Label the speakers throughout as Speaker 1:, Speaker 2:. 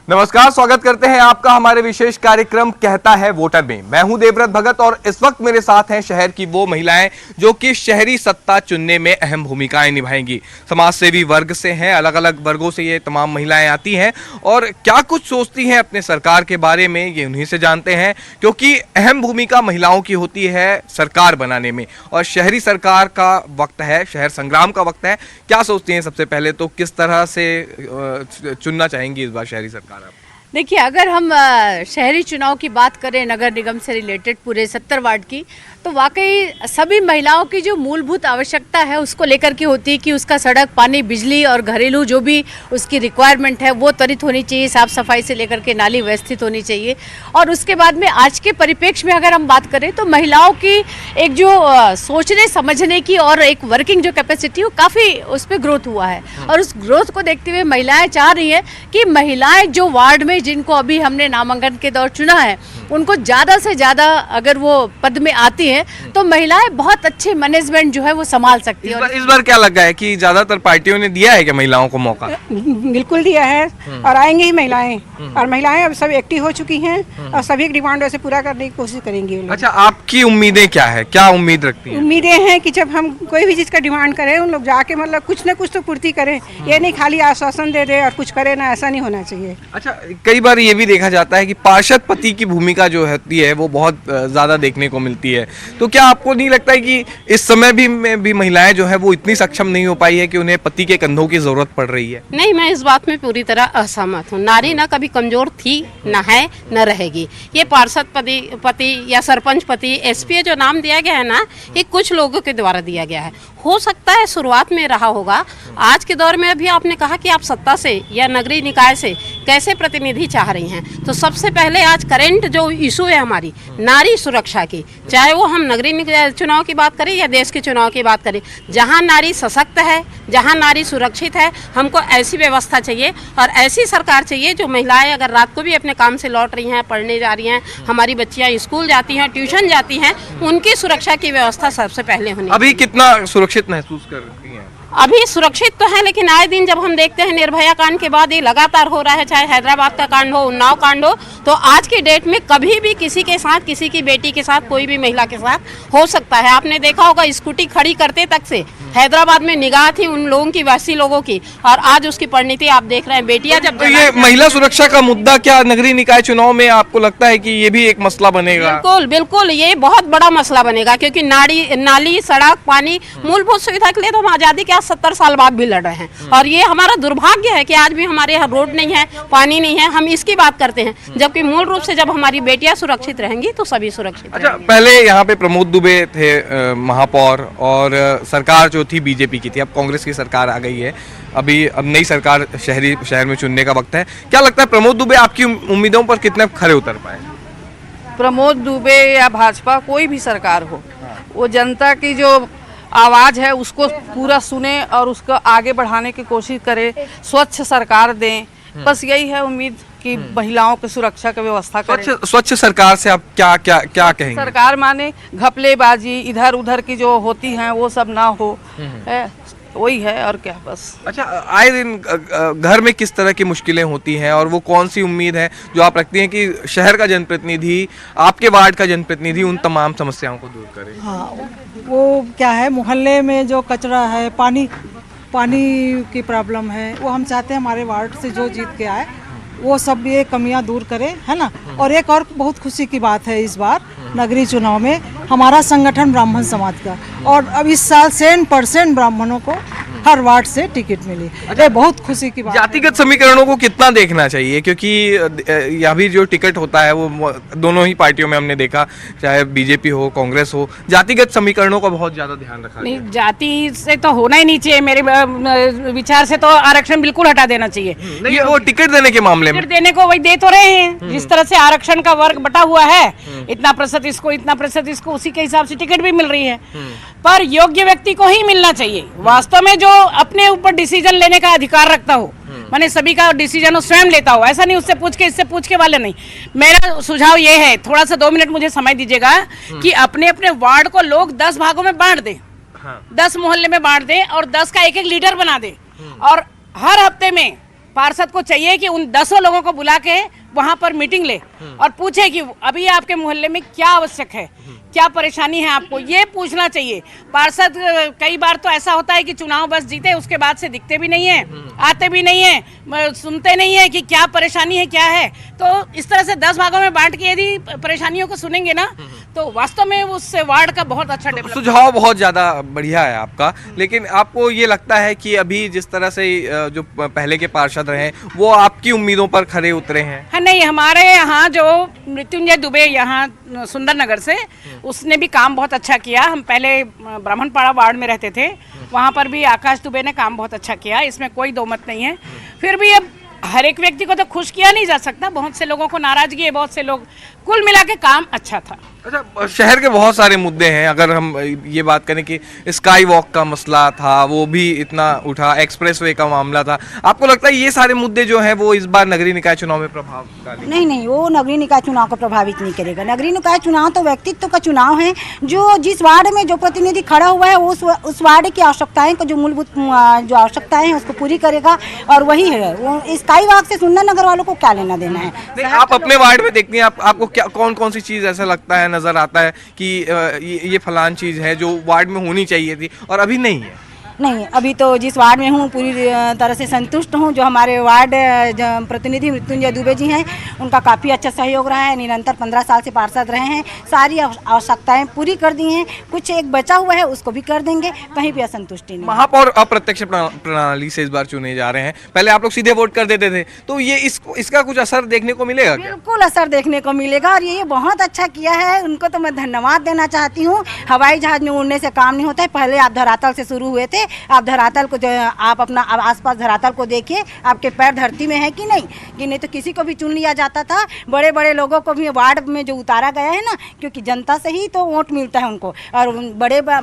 Speaker 1: नमस्कार, स्वागत करते हैं आपका हमारे विशेष कार्यक्रम कहता है वोटर में। मैं हूं देवव्रत भगत और इस वक्त मेरे साथ हैं शहर की वो महिलाएं जो कि शहरी सत्ता चुनने में अहम भूमिकाएं निभाएंगी। समाज सेवी वर्ग से हैं, अलग अलग वर्गों से ये तमाम महिलाएं आती हैं और क्या कुछ सोचती हैं अपने सरकार के बारे में, ये उन्हीं से जानते हैं, क्योंकि अहम भूमिका महिलाओं की होती है सरकार बनाने में और शहरी सरकार का वक्त है, शहर संग्राम का वक्त है। क्या सोचती हैं सबसे पहले तो, किस तरह से चुनना चाहेंगी इस बार शहरी सरकार?
Speaker 2: देखिए, अगर हम शहरी चुनाव की बात करें नगर निगम से रिलेटेड पूरे 70 वार्ड की, तो वाकई सभी महिलाओं की जो मूलभूत आवश्यकता है उसको लेकर के होती है कि उसका सड़क, पानी, बिजली और घरेलू जो भी उसकी रिक्वायरमेंट है वो त्वरित होनी चाहिए, साफ सफाई से लेकर के नाली व्यवस्थित होनी चाहिए। और उसके बाद में आज के परिप्रेक्ष्य में अगर हम बात करें तो महिलाओं की एक जो सोचने समझने की और एक वर्किंग जो कैपेसिटी, वो काफ़ी उस पर ग्रोथ हुआ है। और उस ग्रोथ को देखते हुए महिलाएं चाह रही हैं कि महिलाएं जो वार्ड में जिनको अभी हमने नामांकन के दौर चुना है, उनको ज़्यादा से ज़्यादा अगर वो पद में आती हैं तो महिलाएं बहुत अच्छे मैनेजमेंट जो है वो संभाल सकती है।
Speaker 1: इस बार क्या लगा है कि ज्यादातर पार्टियों ने दिया है क्या महिलाओं को मौका?
Speaker 3: बिल्कुल दिया है और आएंगे ही महिलाएं, और महिलाएं अब सब एक्टिव हो चुकी हैं और सभी की डिमांड वैसे पूरा करने की कोशिश करेंगी।
Speaker 1: अच्छा, आपकी उम्मीदें क्या है, क्या उम्मीद रखती हैं?
Speaker 3: उम्मीदें हैं कि जब हम कोई भी चीज़ का डिमांड करें, उन लोग जाके मतलब कुछ न कुछ तो पूर्ति करें, ये नहीं खाली आश्वासन दे दे और कुछ करे ना, ऐसा नहीं होना चाहिए।
Speaker 1: अच्छा, कई बार ये भी देखा जाता है कि पार्षद पति की भूमिका जो होती है वो बहुत ज्यादा देखने को मिलती है, तो क्या आपको नहीं लगता है कि इस समय भी महिलाएं जो है वो इतनी सक्षम नहीं हो पाई है कि उन्हें पति के कंधों की जरूरत पड़ रही है?
Speaker 4: नहीं, मैं इस बात में पूरी तरह असहमत हूँ। नारी ना कभी कमजोर थी, न है, न रहेगी। ये पार्षद पति या सरपंच पति, एसपीए जो नाम दिया गया है ना, ये कुछ लोगों के द्वारा दिया गया है। हो सकता है शुरुआत में रहा होगा। आज के दौर में अभी आपने कहा कि आप सत्ता से या नगरीय निकाय से कैसे प्रतिनिधि चाह रही हैं, तो सबसे पहले आज करंट जो इशू है हमारी नारी सुरक्षा की, चाहे वो हम नगरीय चुनाव की बात करें या देश के चुनाव की बात करें, जहां नारी सशक्त है, जहां नारी सुरक्षित है, हमको ऐसी व्यवस्था चाहिए और ऐसी सरकार चाहिए जो महिलाएं अगर रात को भी अपने काम से लौट रही हैं, पढ़ने जा रही हैं, हमारी बच्चियां स्कूल जाती हैं, ट्यूशन जाती हैं, उनकी सुरक्षा की व्यवस्था सबसे पहले होनी।
Speaker 1: अभी कितना सुरक्षित महसूस कर रही हैं?
Speaker 4: अभी सुरक्षित तो है, लेकिन आए दिन जब हम देखते हैं निर्भया कांड के बाद ये लगातार हो रहा है, चाहे हैदराबाद का कांड हो, उन्नाव कांड हो, तो आज की डेट में कभी भी किसी के साथ, किसी की बेटी के साथ, कोई भी महिला के साथ हो सकता है। आपने देखा होगा स्कूटी खड़ी करते तक से हैदराबाद में निगाह थी उन लोगों की, वैसी लोगों की, और आज उसकी परिणति आप देख रहे हैं। बेटियां जब
Speaker 1: तो ये महिला सुरक्षा का मुद्दा क्या नगरीय निकाय चुनाव में आपको लगता है कि ये भी एक मसला बनेगा?
Speaker 4: बिल्कुल बिल्कुल, ये बहुत बड़ा मसला बनेगा, क्योंकि नाली, सड़क, पानी, मूलभूत सुविधा के लिए तो हम आजादी के 70 साल बाद भी लड़ रहे हैं। और ये हमारा दुर्भाग्य है कि आज भी हमारे यहाँ रोड नहीं है, पानी नहीं है, हम इसकी बात करते हैं, जबकि मूल रूप से जब हमारी बेटियां सुरक्षित रहेंगी तो सभी सुरक्षित।
Speaker 1: अच्छा, पहले यहाँ पे प्रमोद दुबे थे महापौर और सरकार जो थी बीजेपी की थी, अब कांग्रेस की सरकार आ गई है, अब नई सरकार शहर में चुनने का वक्त है। क्या लगता है प्रमोद दुबे आपकी उम्मीदों पर कितने खरे उतर पाए?
Speaker 5: प्रमोद दुबे या भाजपा कोई भी सरकार हो, वो जनता की जो आवाज़ है उसको पूरा सुने और उसको आगे बढ़ाने की कोशिश करे, स्वच्छ सरकार दें, बस यही है उम्मीद कि महिलाओं की सुरक्षा की व्यवस्था करें।
Speaker 1: स्वच्छ सरकार से आप क्या क्या क्या कहेंगे?
Speaker 5: सरकार माने घपलेबाजी इधर उधर की जो होती हैं वो सब ना हो, वही है और क्या, बस।
Speaker 1: अच्छा, आए दिन घर में किस तरह की मुश्किलें होती हैं और वो कौन सी उम्मीद है जो आप रखती हैं कि शहर का जनप्रतिनिधि, आपके वार्ड का जनप्रतिनिधि उन तमाम समस्याओं को दूर करे?
Speaker 6: हाँ, वो क्या है, मोहल्ले में जो कचरा है, पानी की प्रॉब्लम है, वो हम चाहते हैं हमारे वार्ड से जो जीत के आए वो सब ये कमियां दूर करे, है ना। और एक और बहुत खुशी की बात है, इस बार नगरीय चुनाव में हमारा संगठन ब्राह्मण समाज का, और अब इस साल 100% ब्राह्मणों को हर वार्ड से टिकट मिली। ये बहुत खुशी की बात।
Speaker 1: जातिगत समीकरणों को कितना देखना चाहिए, क्योंकि यह भी जो टिकट होता है वो दोनों ही पार्टियों में हमने देखा, चाहे बीजेपी हो, कांग्रेस हो, जातिगत समीकरणों का बहुत ज्यादा ध्यान रखा
Speaker 7: नहीं, जाति से तो होना ही नहीं चाहिए। मेरे विचार से तो आरक्षण बिल्कुल हटा देना चाहिए।
Speaker 1: नहीं, वो टिकट देने के मामले में
Speaker 7: टिकट देने को वही दे तो रहे हैं, जिस तरह से आरक्षण का वर्ग बटा हुआ है, इतना प्रतिशत इसको, इतना प्रतिशत इसको, उसी के हिसाब से टिकट भी मिल रही है, पर योग्य व्यक्ति को ही मिलना चाहिए, वास्तव में जो अपने ऊपर डिसीजन लेने का अधिकार रखता हो, माने सभी का डिसीजन स्वयं लेता हो, ऐसा नहीं उससे पूछ के इससे पूछ के वाले नहीं। मेरा सुझाव ये है, थोड़ा सा 2 मिनट मुझे समय दीजिएगा, कि अपने अपने वार्ड को लोग 10 भागों में बांट दें, 10 मोहल्ले में बांट दें और 10 का एक एक लीडर बना दें, और हर हफ्ते में पार्षद को चाहिए कि उन 10 लोगों को बुला के वहाँ पर मीटिंग ले और पूछे कि अभी आपके मोहल्ले में क्या आवश्यक है, क्या परेशानी है आपको, ये पूछना चाहिए। पार्षद कई बार तो ऐसा होता है कि चुनाव बस जीते, उसके बाद से दिखते भी नहीं है, आते भी नहीं है, सुनते नहीं है कि क्या परेशानी है, क्या है। तो इस तरह से 10 भागों में बांट के यदि परेशानियों को सुनेंगे ना, तो वास्तव में उस वार्ड का बहुत अच्छा डेवलप।
Speaker 1: सुझाव बहुत ज़्यादा बढ़िया है आपका, लेकिन आपको ये लगता है कि अभी जिस तरह से जो पहले के पार्षद रहे वो आपकी उम्मीदों पर खरे उतरे हैं?
Speaker 7: हाँ, नहीं, हमारे यहाँ जो मृत्युंजय दुबे यहाँ सुंदर नगर से, उसने भी काम बहुत अच्छा किया। हम पहले ब्राह्मणपाड़ा वार्ड में रहते थे, वहाँ पर भी आकाश दुबे ने काम बहुत अच्छा किया, इसमें कोई दो मत नहीं है। फिर भी अब हर एक व्यक्ति को तो खुश किया नहीं जा सकता, बहुत से लोगों को नाराजगी है, बहुत से लोग, कुल मिला के काम अच्छा था।
Speaker 1: अच्छा, शहर के बहुत सारे मुद्दे हैं। अगर हम ये बात करें कि स्काई वॉक का मसला था, वो भी इतना उठा, एक्सप्रेसवे का मामला था, आपको लगता है ये सारे मुद्दे जो हैं वो इस बार नगरीय निकाय चुनाव में प्रभाव डालेंगे?
Speaker 8: नहीं नहीं, वो नगरीय निकाय चुनाव को प्रभावित नहीं करेगा। नगरीय निकाय चुनाव तो व्यक्तित्व का चुनाव है। जो जिस वार्ड में जो प्रतिनिधि खड़ा हुआ है उस वार्ड की आवश्यकताएं को, जो मूलभूत जो आवश्यकताएं हैं उसको पूरी करेगा, और वही है। वो स्काई वॉक से सुंदर नगर वालों को क्या लेना देना है?
Speaker 1: नहीं, आप अपने वार्ड में देखती हैं, आपको क्या कौन सी चीज ऐसा लगता है, नजर आता है कि ये फलान चीज है जो वार्ड में होनी चाहिए थी और अभी नहीं है?
Speaker 8: नहीं, अभी तो जिस वार्ड में हूँ पूरी तरह से संतुष्ट हूँ। जो हमारे वार्ड प्रतिनिधि मृत्युंजय दुबे जी हैं, उनका काफ़ी अच्छा सहयोग रहा है। निरंतर 15 साल से पार्षद रहे हैं, सारी आवश्यकताएं पूरी कर दी हैं। कुछ एक बचा हुआ है, उसको भी कर देंगे, कहीं भी असंतुष्टि नहीं।
Speaker 1: महापौर अप्रत्यक्ष प्रणाली से इस बार चुने जा रहे हैं, पहले आप लोग सीधे वोट कर देते थे, तो ये इसका कुछ असर देखने को मिलेगा क्या?
Speaker 8: बिल्कुल असर देखने को मिलेगा, और ये बहुत अच्छा किया है। उनको तो मैं धन्यवाद देना चाहती हूँ। हवाई जहाज में उड़ने से काम नहीं होता है। पहले आप धरातल से शुरू हुए थे, आप धरातल को, जो आप अपना आसपास धरातल को देखिए, आपके पैर धरती में है कि नहीं तो किसी को भी चुन लिया जाता था। बड़े बड़े लोगों को भी वार्ड में जो उतारा गया है ना, क्योंकि जनता से ही तो वोट मिलता है उनको, और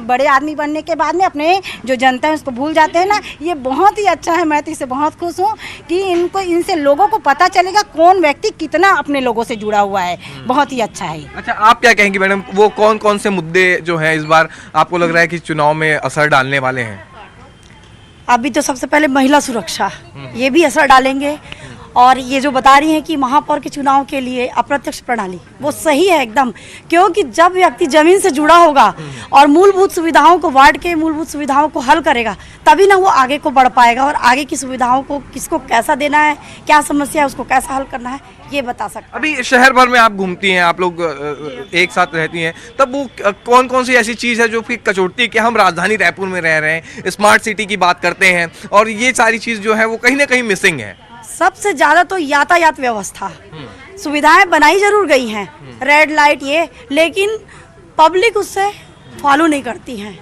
Speaker 8: बड़े आदमी बनने के बाद में अपने जो जनता है उसको भूल जाते हैं ना। ये बहुत ही अच्छा है, मैं तो इससे बहुत खुश हूँ कि इनसे लोगों को पता चलेगा कौन व्यक्ति कितना अपने लोगों से जुड़ा हुआ है। बहुत ही अच्छा है।
Speaker 1: अच्छा, आप क्या कहेंगे मैडम, वो कौन से मुद्दे जो हैं इस बार आपको लग रहा है कि चुनाव में असर डालने वाले हैं?
Speaker 9: अभी तो सबसे पहले महिला सुरक्षा, ये भी असर डालेंगे। और ये जो बता रही हैं कि महापौर के चुनाव के लिए अप्रत्यक्ष प्रणाली, वो सही है एकदम, क्योंकि जब व्यक्ति जमीन से जुड़ा होगा और मूलभूत सुविधाओं को, वार्ड के मूलभूत सुविधाओं को हल करेगा, तभी ना वो आगे को बढ़ पाएगा, और आगे की सुविधाओं को किसको कैसा देना है, क्या समस्या है, उसको कैसा हल करना है, ये बता सकते।
Speaker 1: अभी शहर भर में आप घूमती हैं, आप लोग एक साथ रहती हैं, तब वो कौन सी ऐसी चीज़ है जो फिर कचोटती कि हम राजधानी रायपुर में रह रहे हैं, स्मार्ट सिटी की बात करते हैं, और ये सारी चीज़ जो है वो कहीं ना कहीं मिसिंग है?
Speaker 9: सबसे ज्यादा तो यातायात व्यवस्था, सुविधाएं बनाई जरूर गई हैं, रेड लाइट ये, लेकिन पब्लिक उससे फॉलो नहीं करती हैं।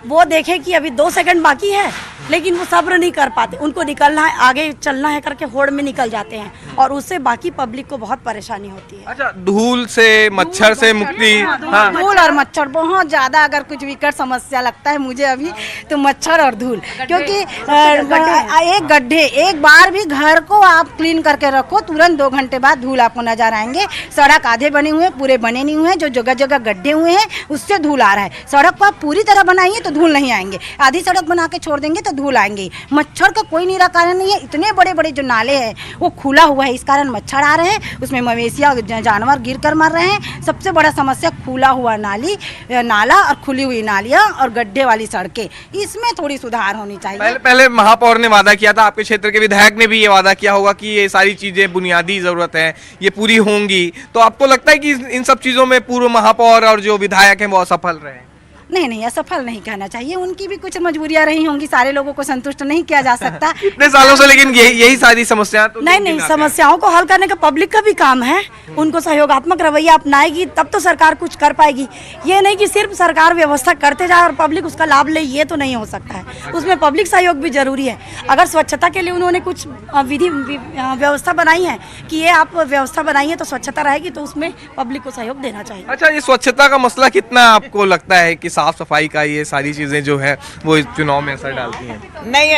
Speaker 9: वो देखे कि अभी 2 सेकंड बाकी है, लेकिन वो सब्र नहीं कर पाते, उनको निकलना है, आगे चलना है करके होड़ में निकल जाते हैं, और उससे बाकी पब्लिक को बहुत परेशानी होती है।
Speaker 1: अच्छा, धूल से, मच्छर से मुक्ति, हाँ,
Speaker 8: धूल और मच्छर बहुत ज़्यादा, अगर कुछ विकट समस्या लगता है मुझे अभी तो मच्छर और धूल, क्योंकि एक गड्ढे, एक बार भी घर को आप क्लीन करके रखो, तुरंत 2 घंटे बाद धूल आपको नजर आएंगे। सड़क आधे बने हुए, पूरे बने नहीं हुए, जो जगह जगह गड्ढे हुए हैं उससे धूल आ रहा है। सड़क को आप पूरी तरह बनाइए तो धूल नहीं आएंगे, आधी सड़क बना के छोड़ देंगे तो धूल आएंगे। मच्छर का कोई निराकरण नहीं है। इतने बड़े बड़े जो नाले हैं वो खुला हुआ है, इस कारण मच्छर आ रहे हैं, उसमें मवेशियाँ जानवर गिर कर मर रहे हैं। सबसे बड़ा समस्या खुला हुआ नाला और खुली हुई नालियाँ और गड्ढे वाली सड़कें, इसमें थोड़ी सुधार होनी चाहिए।
Speaker 1: पहले महापौर ने वादा किया था, आपके क्षेत्र के विधायक ने भी ये वादा किया होगा कि ये सारी चीजें बुनियादी जरूरत है, ये पूरी होंगी, तो आपको लगता है कि इन सब चीजों में पूर्व महापौर और जो विधायक हैं वो असफल रहे?
Speaker 8: नहीं, असफल नहीं कहना चाहिए, उनकी भी कुछ मजबूरियां रही होंगी, सारे लोगों को संतुष्ट नहीं किया जा सकता।
Speaker 1: इतने सालों से, लेकिन यही सारी समस्या तो
Speaker 9: नहीं, समस्याओं को हल करने का पब्लिक का भी काम है। उनको सहयोगात्मक रवैया अपनाएगी तब तो सरकार कुछ कर पाएगी। ये नहीं कि सिर्फ सरकार व्यवस्था करते जाए और पब्लिक उसका लाभ ले, ये तो नहीं हो सकता है। उसमें पब्लिक सहयोग भी जरूरी है। अगर स्वच्छता के लिए उन्होंने कुछ विधि व्यवस्था बनाई है कि ये आप व्यवस्था बनाई है तो स्वच्छता रहेगी, तो उसमें पब्लिक को सहयोग देना चाहिए।
Speaker 1: अच्छा, ये स्वच्छता का मसला कितना आपको लगता है कि साफ सफाई का, ये सारी चीजें जो है वो इस चुनाव में असर डालती हैं?
Speaker 10: नहीं,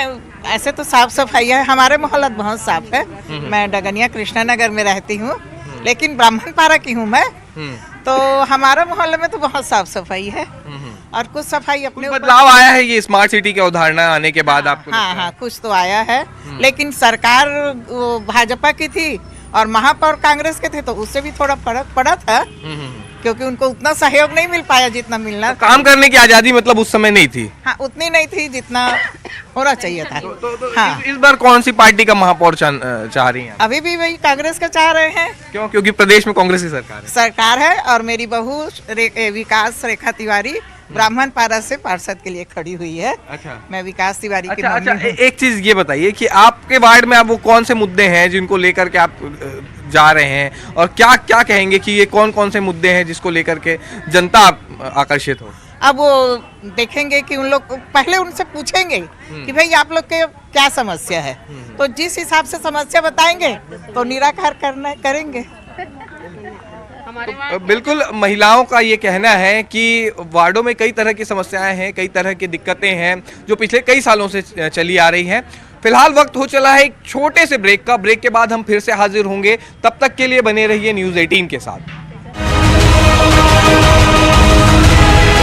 Speaker 10: ऐसे तो साफ सफाई है, हमारे मोहल्ला बहुत साफ है। मैं डगनिया कृष्णा नगर में रहती हूँ, लेकिन ब्राह्मणपाड़ा की हूँ मैं, तो हमारा मोहल्ले में तो बहुत साफ सफाई है। और कुछ सफाई अपने ऊपर।
Speaker 1: बदलाव आया है ये स्मार्ट सिटी की अवधारणा आने के बाद आपको?
Speaker 10: हाँ, कुछ तो आया है, लेकिन सरकार भाजपा की थी और महापौर कांग्रेस के थे, तो उससे भी थोड़ा फर्क पड़ा था, क्योंकि उनको उतना सहयोग नहीं मिल पाया जितना मिलना।
Speaker 1: तो काम करने की आजादी मतलब उस समय नहीं थी?
Speaker 10: हाँ, उतनी नहीं थी जितना होना चाहिए था। हाँ,
Speaker 1: इस बार कौन सी पार्टी का महापौर चाह रही हैं?
Speaker 10: अभी भी वही कांग्रेस का चाह रहे हैं।
Speaker 1: क्यों? क्योंकि प्रदेश में कांग्रेस की सरकार है।
Speaker 10: और मेरी बहू विकास रेखा तिवारी ब्राह्मण पारा से पार्षद के लिए खड़ी हुई है।
Speaker 1: अच्छा,
Speaker 10: मैं विकास तिवारी की
Speaker 1: अच्छा,
Speaker 10: मम्मी हूँ।
Speaker 1: एक चीज ये बताइए कि आपके वार्ड में अब वो कौन से मुद्दे हैं जिनको लेकर के आप जा रहे हैं, और क्या क्या कहेंगे कि ये कौन कौन से मुद्दे हैं जिसको लेकर के जनता आकर्षित हो?
Speaker 10: अब वो देखेंगे कि उन लोग पहले उनसे पूछेंगे कि भाई आप लोग के क्या समस्या है, तो जिस हिसाब से समस्या बताएंगे तो निराकार करेंगे।
Speaker 1: तो बिल्कुल महिलाओं का ये कहना है कि वार्डों में कई तरह की समस्याएं हैं, कई तरह की दिक्कतें हैं जो पिछले कई सालों से चली आ रही हैं। फिलहाल वक्त हो चला है एक छोटे से ब्रेक का। ब्रेक के बाद हम फिर से हाजिर होंगे, तब तक के लिए बने रहिए न्यूज़ 18 के साथ।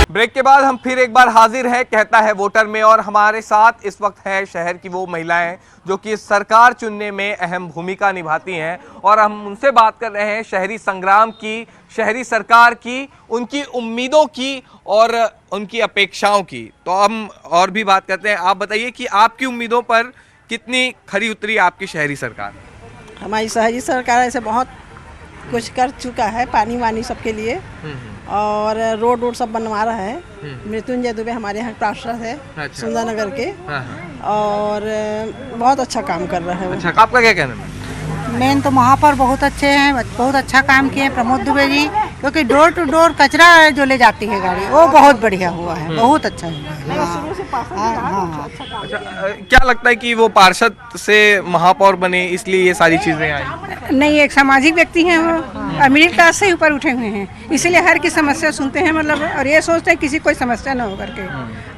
Speaker 1: ब्रेक के बाद हम फिर एक बार हाजिर हैं कहता है वोटर में, और हमारे साथ इस वक्त है शहर की वो महिलाएं जो कि सरकार चुनने में अहम भूमिका निभाती हैं, और हम उनसे बात कर रहे हैं शहरी संग्राम की, शहरी सरकार की, उनकी उम्मीदों की और उनकी अपेक्षाओं की। तो हम और भी बात करते हैं। आप बताइए कि आपकी उम्मीदों पर कितनी खरी उतरी आपकी शहरी सरकार?
Speaker 3: हमारी शहरी सरकार ऐसे बहुत कुछ कर चुका है, पानी वानी सबके लिए, और रोड वोड सब बनवा रहा है। मृत्युंजय दुबे हमारे यहाँ पार्षद है। अच्छा। सुंदरनगर के। और बहुत अच्छा काम कर रहा है वो।
Speaker 1: अच्छा, आपका क्या कहना है?
Speaker 11: मेन तो महापौर बहुत अच्छे हैं, बहुत अच्छा काम किए हैं प्रमोद दुबे जी, क्योंकि डोर टू डोर कचरा जो ले जाती है गाड़ी, वो बहुत बढ़िया हुआ है, बहुत अच्छा हुआ है।
Speaker 1: अच्छा, क्या लगता है कि वो पार्षद से महापौर बने इसलिए ये सारी चीजें आई?
Speaker 3: नहीं, एक सामाजिक व्यक्ति हैं वो, और मिडिल क्लास से ऊपर उठे हुए हैं, इसलिए हर की समस्या सुनते हैं, मतलब, और ये सोचते हैं किसी कोई समस्या ना हो करके,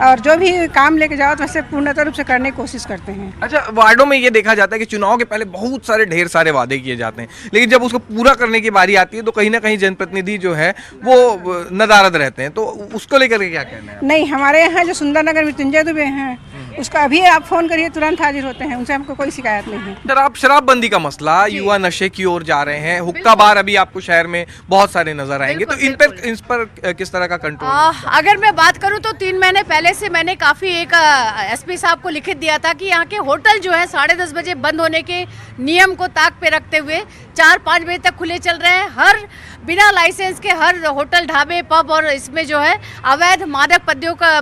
Speaker 3: और जो भी काम लेके जाओ तो वैसे पूर्णतः रूप से करने की कोशिश करते हैं।
Speaker 1: अच्छा, वार्डों में ये देखा जाता है कि चुनाव के पहले बहुत सारे ढेर सारे वादे किए जाते हैं, लेकिन जब उसको पूरा करने की बारी आती है तो कहीं ना कहीं जनप्रतिनिधि जो है वो नदारद रहते हैं, तो उसको लेकर के क्या कहना है?
Speaker 3: नहीं, हमारे यहाँ जो सुंदरनगर मृत्युंजय दुबे हैं, उसका अभी आप फोन करिए तुरंत हाजिर होते हैं, उनसे हमको कोई शिकायत नहीं है।
Speaker 1: शराबबंदी का मसला, युवा नशे की ओर जा रहे हैं, हुक्का बार अभी आपको शहर में बहुत सारे नजर आएंगे, तो इन पर किस तरह का कंट्रोल?
Speaker 2: अगर मैं बात करूं तो 3 महीने पहले से मैंने काफी एक एसपी साहब को लिखित दिया था कि यहाँ के होटल जो है 10:30 बजे बंद होने के नियम को ताक पे रखते हुए 4-5 बजे तक खुले चल रहे हैं। हर बिना लाइसेंस के हर होटल, ढाबे, पब और इसमें जो है अवैध मादक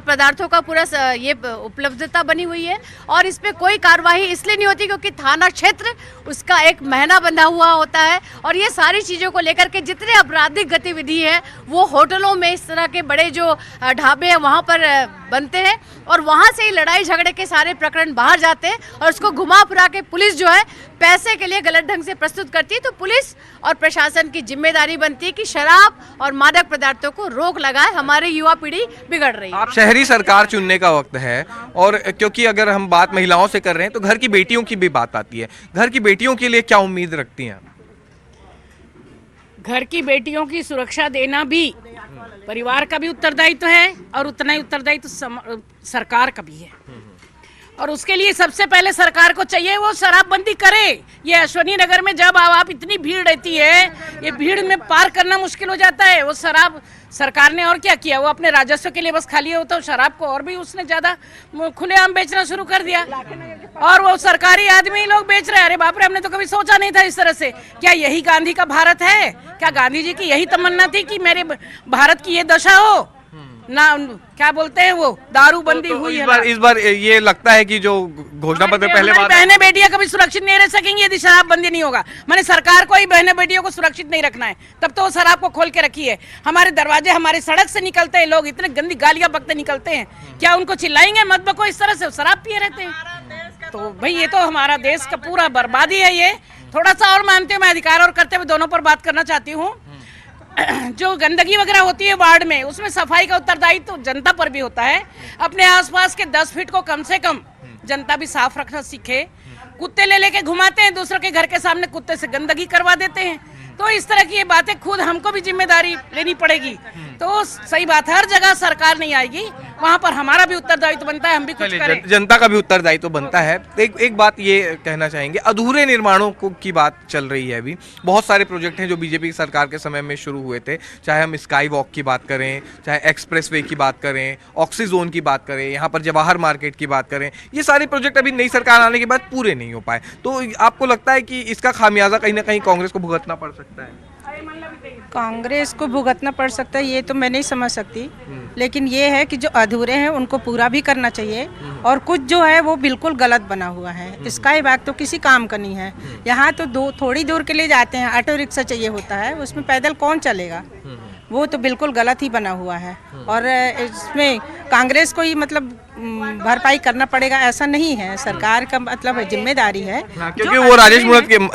Speaker 2: पदार्थों का पूरा ये उपलब्धता बनी हुई है, और इस पे कोई कार्रवाई इसलिए नहीं होती क्योंकि थाना क्षेत्र उसका एक महीना बंधा हुआ होता है, और ये सारी चीज़ों को लेकर के जितने आपराधिक गतिविधि है वो होटलों में इस तरह के बड़े जो ढाबे हैं वहाँ पर बनते हैं, और वहाँ से ही लड़ाई झगड़े के सारे प्रकरण बाहर जाते हैं, और उसको घुमा फिरा के पुलिस जो है पैसे के लिए गलत ढंग से प्रस्तुत करती है। तो पुलिस और प्रशासन की जिम्मेदारी बनती है कि शराब और मादक पदार्थों को रोक लगाए, हमारी युवा पीढ़ी बिगड़ रही है।
Speaker 1: आप शहरी सरकार चुनने का वक्त है, और क्योंकि अगर हम बात महिलाओं से कर रहे हैं तो घर की बेटियों की भी बात आती है। घर की बेटियों के लिए क्या उम्मीद रखती हैं?
Speaker 7: घर की बेटियों की सुरक्षा देना भी परिवार का भी उत्तरदायित्व है, और उतना ही उत्तरदायित्व सरकार का भी है, और उसके लिए सबसे पहले सरकार को चाहिए वो शराबबंदी करे। ये अश्वनी नगर में जब आप इतनी भीड़ रहती है, ये भीड़ में पार करना मुश्किल हो जाता है। वो शराब सरकार ने और क्या किया, वो अपने राजस्व के लिए बस खाली होता है, शराब को और भी उसने ज्यादा खुलेआम बेचना शुरू कर दिया, और वो सरकारी आदमी लोग बेच रहे हैं। अरे बाप रे, हमने तो कभी सोचा नहीं था इस तरह से। क्या यही गांधी का भारत है? क्या गांधी जी की यही तमन्ना थी कि मेरे भारत की ये दशा हो ना? क्या बोलते हैं वो दारूबंदी हुई है।
Speaker 1: इस बार ये लगता है कि जो घोषणा पत्र पहले
Speaker 7: बहने बेटियां कभी सुरक्षित नहीं रह सकेंगी यदि शराबबंदी नहीं होगा। मैंने सरकार को ही बहने बेटियों को सुरक्षित नहीं रखना है, तब तो वो शराब को खोल के रखी है। हमारे दरवाजे, हमारे सड़क से निकलते हैं लोग, इतने गंदी गालियां बकते निकलते हैं, क्या उनको चिल्लाएंगे मत बको इस तरह से? शराब पिए रहते हैं। तो भाई ये तो हमारा देश का पूरा बर्बादी है। ये थोड़ा सा और मानते हो, मैं अधिकार और कर्तव्य दोनों पर बात करना चाहती हूँ। जो गंदगी वगैरह होती है वार्ड में, उसमें सफाई का उत्तरदायित्व तो जनता पर भी होता है। अपने आसपास के 10 फीट को कम से कम जनता भी साफ रखना सीखे। कुत्ते ले लेके घुमाते हैं, दूसरों के घर के सामने कुत्ते से गंदगी करवा देते हैं। तो इस तरह की ये बातें खुद हमको भी जिम्मेदारी लेनी पड़ेगी। तो सही बात है, हर जगह सरकार नहीं आएगी, वहाँ पर हमारा भी उत्तरदायित्व बनता है, हम भी कुछ करें।
Speaker 1: जनता का भी उत्तरदायित्व बनता है। एक बात ये कहना चाहेंगे, अधूरे निर्माणों की बात चल रही है अभी। बहुत सारे प्रोजेक्ट हैं जो बीजेपी सरकार के समय में शुरू हुए थे, चाहे हम स्काई वॉक की बात करें, चाहे एक्सप्रेसवे की बात करें, ऑक्सीजोन की बात करें, यहाँ पर जवाहर मार्केट की बात करें। ये सारे प्रोजेक्ट अभी नई सरकार आने के बाद पूरे नहीं हो पाए। तो आपको लगता है कि इसका खामियाजा कहीं ना कहीं कांग्रेस को भुगतना पड़ सकता है?
Speaker 11: कांग्रेस को भुगतना पड़ सकता है ये तो मैं नहीं समझ सकती, लेकिन ये है कि जो अधूरे हैं उनको पूरा भी करना चाहिए, और कुछ जो है वो बिल्कुल गलत बना हुआ है। स्काई वॉक तो किसी काम का नहीं है। यहाँ तो थोड़ी दूर के लिए जाते हैं, ऑटो रिक्शा चाहिए होता है, उसमें पैदल कौन चलेगा? वो तो बिल्कुल गलत ही बना हुआ है, और इसमें कांग्रेस को ही मतलब भरपाई करना पड़ेगा ऐसा नहीं है। सरकार का मतलब जिम्मेदारी है,
Speaker 1: क्योंकि वो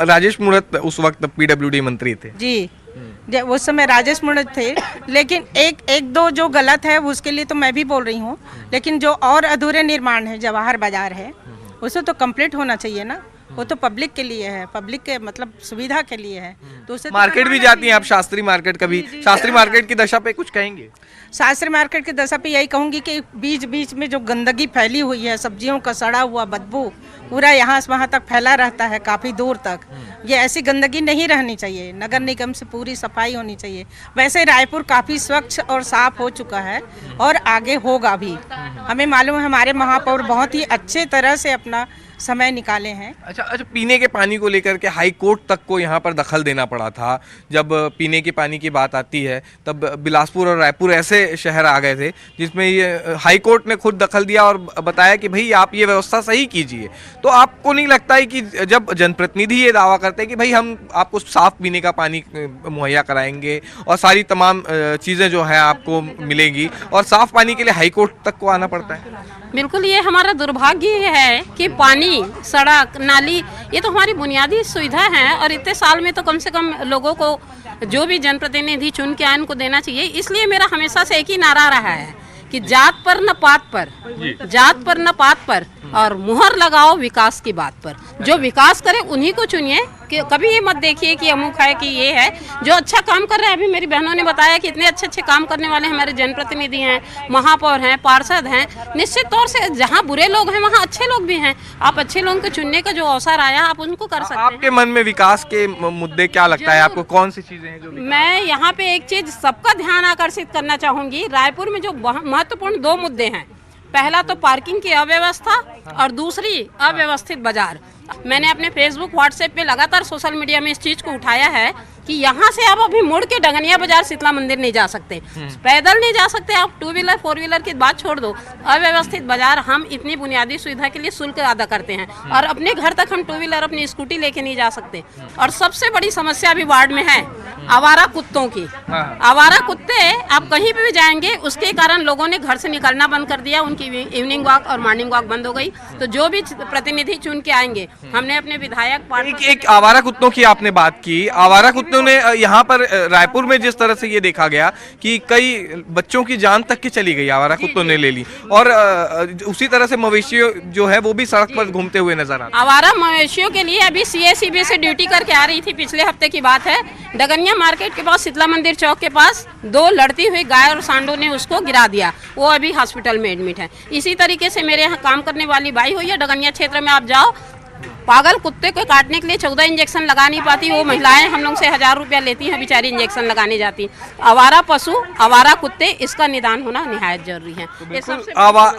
Speaker 1: राजेश मूणत उस वक्त पीडब्ल्यूडी मंत्री थे
Speaker 11: जी, उस समय राजेश मूणत थे। लेकिन एक दो जो गलत है उसके लिए तो मैं भी बोल रही हूँ, लेकिन जो और अधूरे निर्माण है, जवाहर बाजार है, उसे तो कंप्लीट होना चाहिए ना। वो तो पब्लिक के लिए है, पब्लिक के मतलब सुविधा के लिए है। तो उसे
Speaker 1: मार्केट भी जाती हैं आप, शास्त्री मार्केट कभी शास्त्री मार्केट की दशा पे कुछ कहेंगे?
Speaker 11: शास्त्री मार्केट की दशा पे यही कहूँगी कि बीच बीच में जो गंदगी फैली हुई है, सब्जियों का सड़ा हुआ बदबू पूरा यहाँ से वहाँ तक फैला रहता है, काफ़ी दूर तक। ये ऐसी गंदगी नहीं रहनी चाहिए। नगर निगम से पूरी सफाई होनी चाहिए। वैसे रायपुर काफ़ी स्वच्छ और साफ हो चुका है और आगे होगा भी। हमें मालूम है हमारे महापौर बहुत ही अच्छे तरह से अपना समय निकाले हैं।
Speaker 1: अच्छा, पीने के पानी को लेकर के हाई कोर्ट तक को यहाँ पर दखल देना पड़ा था। जब पीने के पानी की बात आती है तब बिलासपुर और रायपुर ऐसे शहर आ गए थे जिसमें ये हाई कोर्ट ने खुद दखल दिया और बताया कि भाई आप ये व्यवस्था सही कीजिए। तो आपको नहीं लगता है कि जब जनप्रतिनिधि ये दावा करते हैं कि भाई हम आपको साफ पीने का पानी मुहैया कराएंगे और सारी तमाम चीज़ें जो है आपको मिलेंगी, और साफ पानी के लिए हाई कोर्ट तक को आना पड़ता है?
Speaker 4: बिल्कुल, ये हमारा दुर्भाग्य है कि पानी, सड़क, नाली ये तो हमारी बुनियादी सुविधा है, और इतने साल में तो कम से कम लोगों को जो भी जनप्रतिनिधि चुन के आए उनको देना चाहिए। इसलिए मेरा हमेशा से एक ही नारा रहा है कि जात पर न पात पर, जात पर न पात पर, और मुहर लगाओ विकास की बात पर। जो विकास करे उन्हीं को चुनिए, कि कभी ये मत देखिए कि अमुक है कि ये है। जो अच्छा काम कर रहे हैं, अभी मेरी बहनों ने बताया कि इतने अच्छे अच्छे काम करने वाले हमारे जनप्रतिनिधि हैं, महापौर हैं, पार्षद हैं। निश्चित तौर से जहाँ बुरे लोग हैं वहाँ अच्छे लोग भी हैं। आप अच्छे लोगों को चुनने का जो अवसर आया आप उनको कर सकते हैं।
Speaker 1: आपके मन में विकास के मुद्दे क्या लगता है आपको? कौन सी चीजें हैं जो
Speaker 4: मैं यहाँ पे एक चीज सबका ध्यान आकर्षित करना चाहूंगी। रायपुर में जो महत्वपूर्ण दो मुद्दे हैं, पहला तो पार्किंग की अव्यवस्था और दूसरी अव्यवस्थित बाजार। मैंने अपने फेसबुक, व्हाट्सएप पे लगातार सोशल मीडिया में इस चीज़ को उठाया है कि यहाँ से आप अभी मुड़ के डंगनिया बाजार शीतला मंदिर नहीं जा सकते, पैदल नहीं जा सकते आप। 2 व्हीलर 4 व्हीलर की बात छोड़ दो, अव्यवस्थित बाजार हम इतनी बुनियादी सुविधा के लिए शुल्क अदा करते हैं, और अपने घर तक हम 2 व्हीलर अपनी स्कूटी लेके नहीं जा सकते। और सबसे बड़ी समस्या अभी वार्ड में है आवारा कुत्तों की। आवारा कुत्ते आप कहीं पे भी जाएंगे, उसके कारण लोगों ने घर से निकलना बंद कर दिया, उनकी इवनिंग वॉक और मॉर्निंग वॉक बंद हो गई। तो जो भी प्रतिनिधि चुन के आएंगे, हमने अपने विधायक
Speaker 1: एक आवारा कुत्तों की आपने बात की। आवारा कुत्तों ने यहाँ पर रायपुर में जिस तरह से ये देखा गया कि कई बच्चों की जान तक की चली गई, आवारा कुत्तों ने ले ली, और उसी तरह से मवेशियों जो है वो भी सड़क पर घूमते हुए नजर आते।
Speaker 4: आवारा मवेशियों के लिए अभी CACB से ड्यूटी करके आ रही थी, पिछले हफ्ते की बात है। डगनिया मार्केट के पास शीतला मंदिर चौक के पास 2 लड़ती हुई गाय और सांडों ने उसको गिरा दिया। वो अभी हॉस्पिटल में एडमिट है। इसी तरीके से मेरे यहाँ काम करने वाली बाई हुई है, डगनिया क्षेत्र में आप जाओ, पागल कुत्ते को काटने के लिए 14 इंजेक्शन लगा नहीं पाती वो महिलाएं हम लोग से 1000 रुपया लेती हैं, बेचारी इंजेक्शन लगाने जाती। आवारा पशु, आवारा कुत्ते, इसका निदान होना निहायत जरूरी है।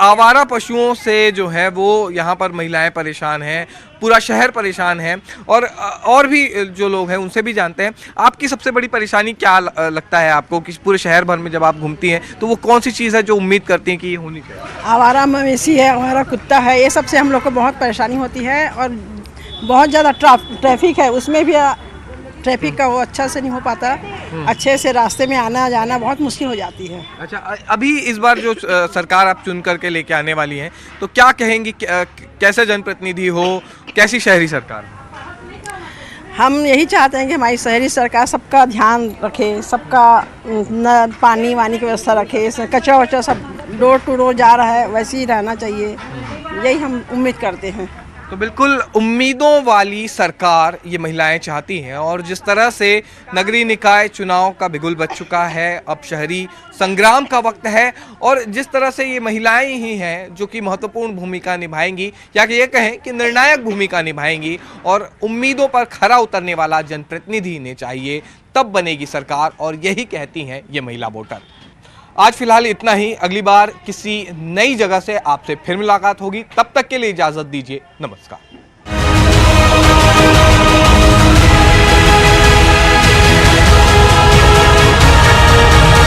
Speaker 1: आवारा पशुओं से जो है वो यहाँ पर महिलाएं परेशान हैं, पूरा शहर परेशान है, और भी जो लोग हैं उनसे भी जानते हैं। आपकी सबसे बड़ी परेशानी क्या लगता है आपको कि पूरे शहर भर में जब आप घूमती हैं तो वो कौन सी चीज़ है जो उम्मीद करती हैं कि ये होनी चाहिए?
Speaker 3: आवारा मवेशी है, आवारा कुत्ता है, ये सबसे हम लोग को बहुत परेशानी होती है। और बहुत ज़्यादा ट्रैफिक है, उसमें भी ट्रैफिक का वो अच्छा से नहीं हो पाता, अच्छे से रास्ते में आना जाना बहुत मुश्किल हो जाती है।
Speaker 1: अच्छा, अभी इस बार जो सरकार आप चुन करके लेके आने वाली हैं तो क्या कहेंगी, कैसे जनप्रतिनिधि हो, कैसी शहरी सरकार?
Speaker 3: हम यही चाहते हैं कि हमारी शहरी सरकार सबका ध्यान रखे, सबका न पानी वानी की व्यवस्था रखे, कचरा वचरा सब डोर टू डोर जा रहा है, वैसे ही रहना चाहिए, यही हम उम्मीद करते हैं।
Speaker 1: तो बिल्कुल उम्मीदों वाली सरकार ये महिलाएं चाहती हैं और जिस तरह से नगरीय निकाय चुनाव का बिगुल बज चुका है, अब शहरी संग्राम का वक्त है और जिस तरह से ये महिलाएं ही हैं जो कि महत्वपूर्ण भूमिका निभाएंगी या कि ये कहें कि निर्णायक भूमिका निभाएंगी और उम्मीदों पर खरा उतरने वाला जनप्रतिनिधि इन्हें चाहिए, तब बनेगी सरकार और यही कहती हैं ये महिला वोटर। आज फिलहाल इतना ही, अगली बार किसी नई जगह से आपसे फिर मुलाकात होगी, तब तक के लिए इजाजत दीजिए, नमस्कार।